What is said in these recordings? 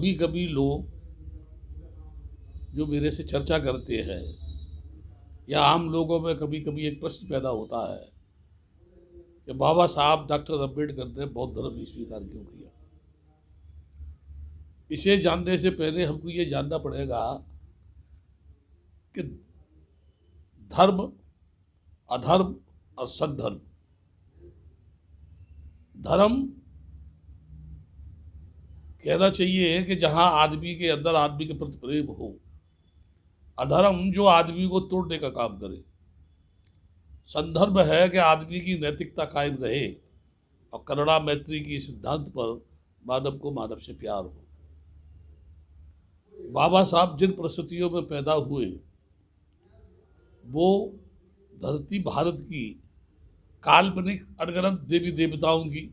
कभी कभी लोग जो मेरे से चर्चा करते हैं या आम लोगों में कभी कभी एक प्रश्न पैदा होता है कि बाबा साहब डॉक्टर अम्बेडकर ने बौद्ध धर्म ही स्वीकार क्यों किया। इसे जानने से पहले हमको ये जानना पड़ेगा कि धर्म, अधर्म और सद्धर्म। धर्म कहना चाहिए कि जहां आदमी के अंदर आदमी के प्रति प्रेम हो। अधर्म जो आदमी को तोड़ने का काम करे। संदर्भ है कि आदमी की नैतिकता कायम रहे और करुणा मैत्री की सिद्धांत पर मानव को मानव से प्यार हो। बाबा साहब जिन परिस्थितियों में पैदा हुए वो धरती भारत की काल्पनिक अनगिनत देवी देवताओं की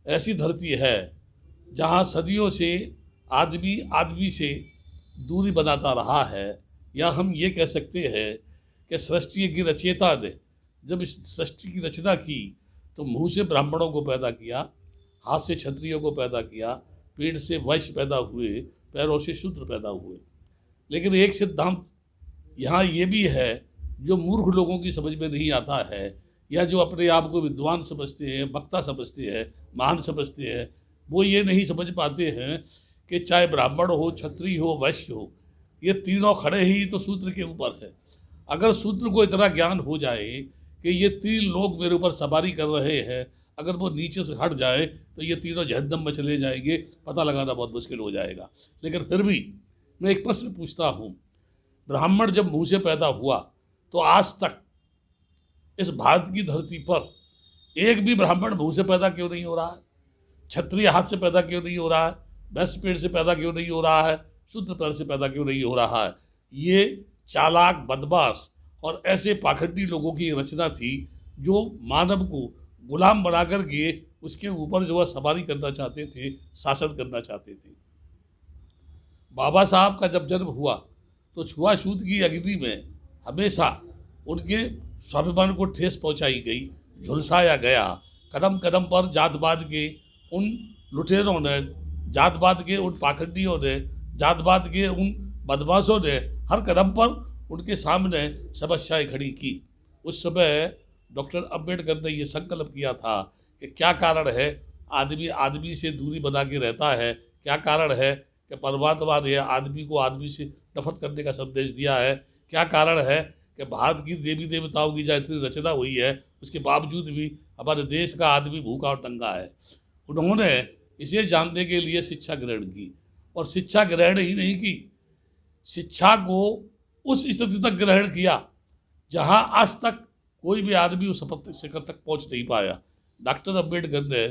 ऐसी धरती है जहाँ सदियों से आदमी आदमी से दूरी बनाता रहा है। या हम ये कह सकते हैं कि सृष्टि की रचयिता ने जब इस सृष्टि की रचना की तो मुंह से ब्राह्मणों को पैदा किया, हाथ से क्षत्रियों को पैदा किया, पेट से वैश्य पैदा हुए, पैरों से शूद्र पैदा हुए। लेकिन एक सिद्धांत यहाँ ये भी है जो मूर्ख लोगों की समझ में नहीं आता है, या जो अपने आप को विद्वान समझते हैं, वक्ता समझते हैं, महान समझते हैं, वो ये नहीं समझ पाते हैं कि चाहे ब्राह्मण हो, क्षत्रिय हो, वैश्य हो, ये तीनों खड़े ही तो सूत्र के ऊपर है। अगर सूत्र को इतना ज्ञान हो जाए कि ये तीन लोग मेरे ऊपर सवारी कर रहे हैं, अगर वो नीचे से हट जाए तो ये तीनों जहन्नम में चले जाएंगे, पता लगाना बहुत मुश्किल हो जाएगा। लेकिन फिर भी मैं एक प्रश्न पूछता हूँ, ब्राह्मण जब मुँह से पैदा हुआ तो आज तक इस भारत की धरती पर एक भी ब्राह्मण मुँह से पैदा क्यों नहीं हो रहा है? क्षत्रिय हाथ से पैदा क्यों नहीं हो रहा है? वैश्य पेड़ से पैदा क्यों नहीं हो रहा है? शूद्र पैर से पैदा क्यों नहीं हो रहा है? ये चालाक, बदमाश और ऐसे पाखंडी लोगों की रचना थी जो मानव को गुलाम बना करके उसके ऊपर जो है सवारी करना चाहते थे, शासन करना चाहते थे। बाबा साहब का जब जन्म हुआ तो छुआछूत की अग्नि में हमेशा उनके स्वाभिमान को ठेस पहुंचाई गई, झुलसाया गया। कदम कदम पर जातवाद के उन लुटेरों ने, जातवाद के उन पाखंडियों ने, जातवाद के उन बदमाशों ने हर कदम पर उनके सामने समस्याएं खड़ी की। उस समय डॉक्टर अम्बेडकर ने ये संकल्प किया था कि क्या कारण है आदमी आदमी से दूरी बना के रहता है, क्या कारण है कि परमात्मा ने आदमी को आदमी से नफरत करने का संदेश दिया है, क्या कारण है कि भारत की देवी देवताओं की जहाँ इतनी रचना हुई है उसके बावजूद भी हमारे देश का आदमी भूखा और नंगा है। उन्होंने इसे जानने के लिए शिक्षा ग्रहण की, और शिक्षा ग्रहण ही नहीं की, शिक्षा को उस स्थिति तक ग्रहण किया जहां आज तक कोई भी आदमी उस शिखर तक पहुंच नहीं पाया। डॉक्टर अम्बेडकर ने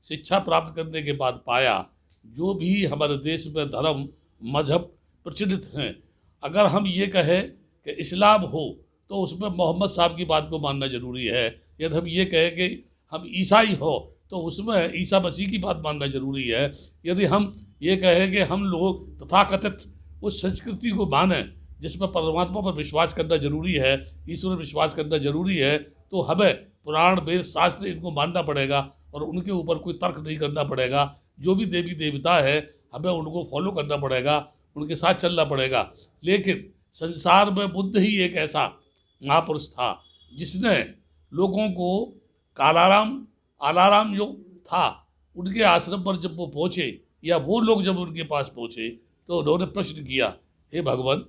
शिक्षा प्राप्त करने के बाद पाया जो भी हमारे देश में धर्म मजहब प्रचलित हैं, अगर हम ये कहें कि इस्लाम हो तो उसमें मोहम्मद साहब की बात को मानना जरूरी है। यदि हम ये कहें कि हम ईसाई हो तो उसमें ईसा मसीह की बात मानना जरूरी है। यदि हम ये कहें कि हम लोग तथाकथित उस संस्कृति को माने जिसमें परमात्मा पर विश्वास करना जरूरी है, ईश्वर पर विश्वास करना जरूरी है, तो हमें पुराण वेद शास्त्र इनको मानना पड़ेगा और उनके ऊपर कोई तर्क नहीं करना पड़ेगा। जो भी देवी देवता है हमें उनको फॉलो करना पड़ेगा, उनके साथ चलना पड़ेगा। लेकिन संसार में बुद्ध ही एक ऐसा महापुरुष था जिसने लोगों को आलाराम जो था उनके आश्रम पर जब वो पहुँचे या वो लोग जब उनके पास पहुँचे तो उन्होंने प्रश्न किया, हे भगवान,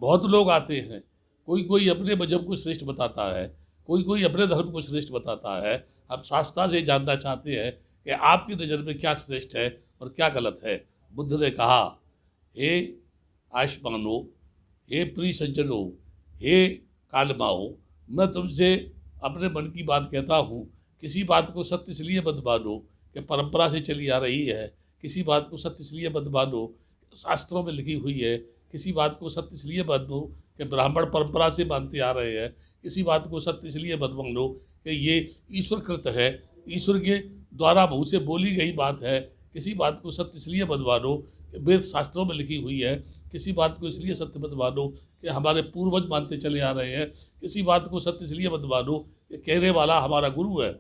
बहुत लोग आते हैं, कोई कोई अपने मजहब को श्रेष्ठ बताता है, कोई कोई अपने धर्म को श्रेष्ठ बताता है, हम शास्त्रा से जानना चाहते हैं कि आपकी नज़र में क्या श्रेष्ठ है और क्या गलत है। बुद्ध ने कहा, हे आयुष्मानो, हे प्रिय सज्जनों, हे कालमाओ, मैं तुमसे अपने मन की बात कहता हूँ। किसी बात को सत्य इसलिए मत मानो कि परंपरा से चली आ रही है, किसी बात को सत्य इसलिए मत मानो शास्त्रों में लिखी हुई है, किसी बात को सत्य इसलिए मत मानो कि ब्राह्मण परंपरा से मानते आ रहे हैं, किसी बात को सत्य इसलिए मत मानो कि ये ईश्वर कृत है, ईश्वर के द्वारा मुँह से बोली गई बात है, किसी बात को सत्य इसलिए मत मानो कि वेद शास्त्रों में लिखी हुई है, किसी बात को इसलिए सत्य मत मानो कि हमारे पूर्वज मानते चले आ रहे हैं, किसी बात को सत्य इसलिए मत मानो कि कहने वाला हमारा गुरु है,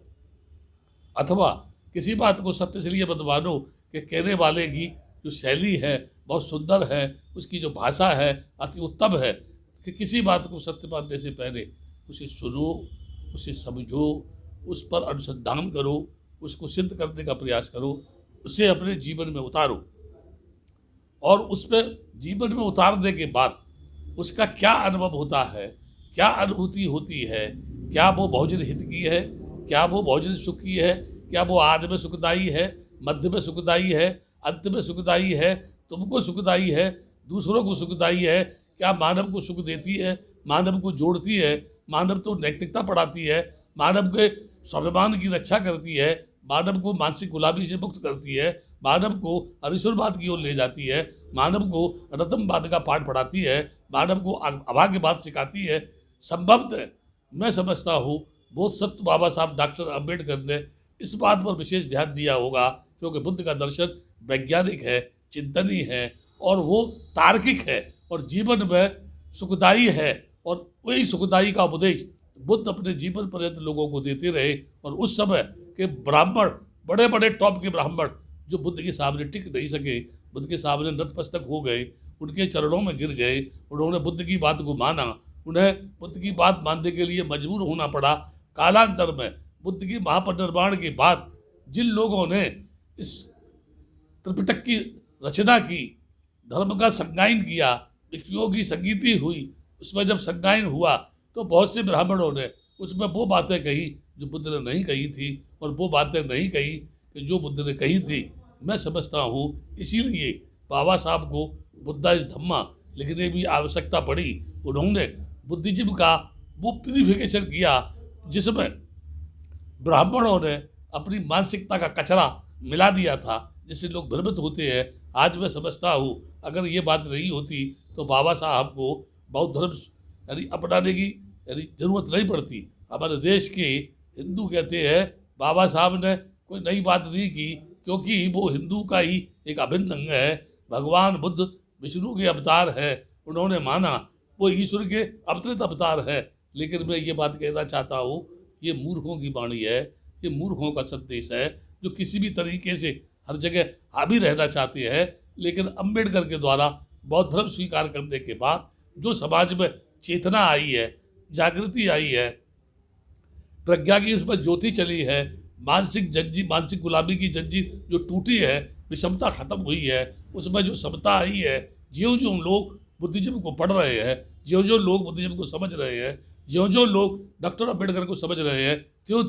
अथवा किसी बात को सत्य इसलिए मत मानो कि कहने वाले की जो शैली है बहुत सुंदर है, उसकी जो भाषा है अति उत्तम है, कि किसी बात को सत्य मानने से पहले उसे सुनो, उसे समझो, उस पर अनुसंधान करो, उसको सिद्ध करने का प्रयास करो, उसे अपने जीवन में उतारो, और उस पर जीवन में उतारने के बाद उसका क्या अनुभव होता है, क्या अनुभूति होती है, क्या वो बहुजन हित की है, क्या वो बहुजन सुख की है, क्या वो आदि में सुखदायी है, मध्य में सुखदायी है, अंत में सुखदायी है, तुमको सुखदायी है, दूसरों को सुखदायी है, क्या मानव को सुख देती है, मानव को जोड़ती है, मानव को नैतिकता पढ़ाती है, मानव के स्वाभिमान की रक्षा करती है, मानव को मानसिक गुलामी से मुक्त करती है, मानव को अनिश्वरवाद की ओर ले जाती है, मानव को रतनवाद का पाठ पढ़ाती है, मानव को अभाग्यवाद सिखाती है। संभवतः मैं समझता हूँ बोधसत्व बाबा साहब डॉक्टर अम्बेडकर ने इस बात पर विशेष ध्यान दिया होगा, क्योंकि बुद्ध का दर्शन वैज्ञानिक है, चिंतनी है, और वो तार्किक है, और जीवन में सुखदायी है, और वही सुखदायी का उपदेश बुद्ध अपने जीवन पर्यंत लोगों को देते रहे। और उस समय के ब्राह्मण, बड़े बड़े टॉप के ब्राह्मण जो बुद्ध के सामने टिक नहीं सके, बुद्ध के सामने नतमस्तक हो गए, उनके चरणों में गिर गए, उन्होंने बुद्ध की बात को माना, उन्हें बुद्ध की बात मानने के लिए मजबूर होना पड़ा। कालांतर में बुद्ध की महापरिनिर्वाण के बाद जिन लोगों ने इस त्रिपिटक की रचना की, धर्म का संगायन किया, भिक्षुओं की संगीति हुई, उसमें जब संगायन हुआ तो बहुत से ब्राह्मणों ने उसमें वो बातें कही जो बुद्ध ने नहीं कही थी, और वो बातें नहीं कही कि जो बुद्ध ने कही थी। मैं समझता हूँ इसीलिए बाबा साहब को बुद्धा इज धम्मा लिखने की आवश्यकता पड़ी। उन्होंने बुद्धिज्म का वो प्यूरिफिकेशन किया जिसमें ब्राह्मणों ने अपनी मानसिकता का कचरा मिला दिया था, जिससे लोग भ्रमित होते हैं। आज मैं समझता हूँ अगर ये बात नहीं होती तो बाबा साहब को बौद्ध धर्म यानी अपनाने की जरूरत नहीं पड़ती। हमारे देश के हिंदू कहते हैं बाबा साहब ने कोई नई बात नहीं की, क्योंकि वो हिंदू का ही एक अभिन्न अंग है। भगवान बुद्ध विष्णु के अवतार है, उन्होंने माना वो ईश्वर के अवतरित अवतार है। लेकिन मैं ये बात कहना चाहता हूँ, ये मूर्खों की वाणी है, ये मूर्खों का संदेश है, जो किसी भी तरीके से हर जगह हावी रहना चाहते हैं। लेकिन अम्बेडकर के द्वारा बौद्ध धर्म स्वीकार करने के बाद जो समाज में चेतना आई है, जागृति आई है, प्रज्ञा की उसमें ज्योति चली है, मानसिक गुलामी की जंजीर जो टूटी है, विषमता खत्म हुई है, उसमें जो समता आई है, ज्यों लोग बुद्धिज्म को पढ़ रहे हैं, ज्यों लोग बुद्धिज्म को समझ रहे हैं, ज्यों लोग डॉक्टर अम्बेडकर को समझ रहे हैं, त्यों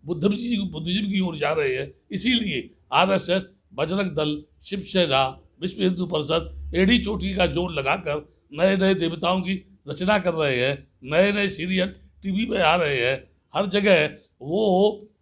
बुद्धिज्म की ओर जा रहे हैं। इसीलिए आरएसएस, बजरंग दल, शिवसेना, विश्व हिंदू परिषद एड़ी चोटी का जोर लगाकर नए नए देवताओं की रचना कर रहे हैं, नए नए सीरियल टीवी पे आ रहे हैं, हर जगह वो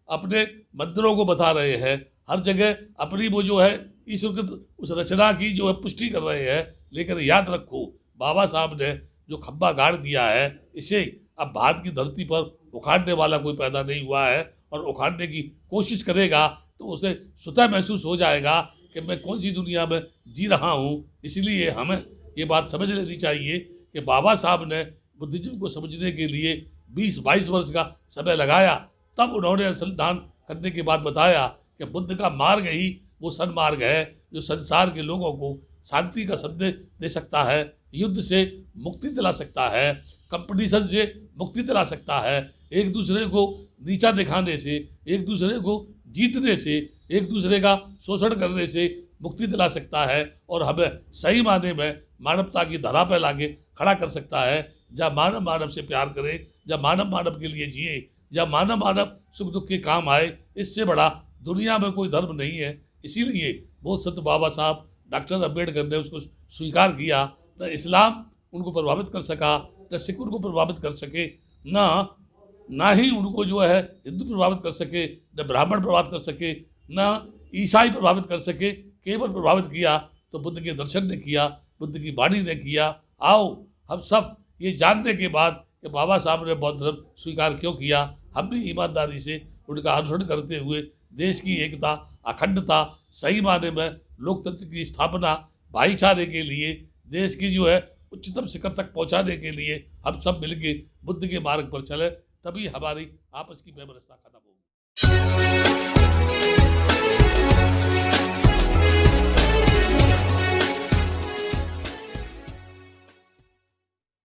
अपने मंदिरों को बता रहे हैं, हर जगह अपनी वो जो है ईश्वर की उस रचना की जो है पुष्टि कर रहे हैं। लेकिन याद रखो, बाबा साहब ने जो खंभा गाड़ दिया है, इसे अब भारत की धरती पर उखाड़ने वाला कोई पैदा नहीं हुआ है, और उखाड़ने की कोशिश करेगा तो उसे स्वतः महसूस हो जाएगा कि मैं कौन सी दुनिया में जी रहा हूँ। इसलिए हमें ये बात समझ लेनी चाहिए कि बाबा साहब ने बुद्धिज्म को समझने के लिए 20-22 वर्ष का समय लगाया, तब उन्होंने अनुसंधान करने के बाद बताया कि बुद्ध का मार्ग ही वो सन्मार्ग है जो संसार के लोगों को शांति का संदेश दे सकता है, युद्ध से मुक्ति दिला सकता है, कंपटीशन से मुक्ति दिला सकता है, एक दूसरे को नीचा दिखाने से, एक दूसरे को जीतने से, एक दूसरे का शोषण करने से मुक्ति दिला सकता है, और हमें सही मायने में मानवता की धरा पर लाके खड़ा कर सकता है। जहाँ मानव मानव से प्यार करे, जहाँ मानव मानव के लिए जिए, जहाँ मानव मानव सुख दुख के काम आए, इससे बड़ा दुनिया में कोई धर्म नहीं है। इसीलिए बोधसत्व बाबा साहब डॉक्टर अम्बेडकर ने उसको स्वीकार किया। न इस्लाम उनको प्रभावित कर सका, न सिख उनको प्रभावित कर सके, ना ही उनको जो है हिंदू प्रभावित कर सके, न ब्राह्मण प्रभावित कर सके, न ईसाई प्रभावित कर सके। केवल प्रभावित किया तो बुद्ध के दर्शन ने किया, बुद्ध की वाणी ने किया। आओ हम सब ये जानने के बाद कि बाबा साहब ने बौद्ध धर्म स्वीकार क्यों किया, हम भी ईमानदारी से उनका अनुसरण करते हुए देश की एकता, अखंडता, सही मायने में लोकतंत्र की स्थापना, भाईचारे के लिए, देश की जो है उच्चतम शिखर तक पहुंचाने के लिए हम सब मिलके बुद्ध के मार्ग पर चले, तभी हमारी आपस की वैमनस्यता खत्म होगी।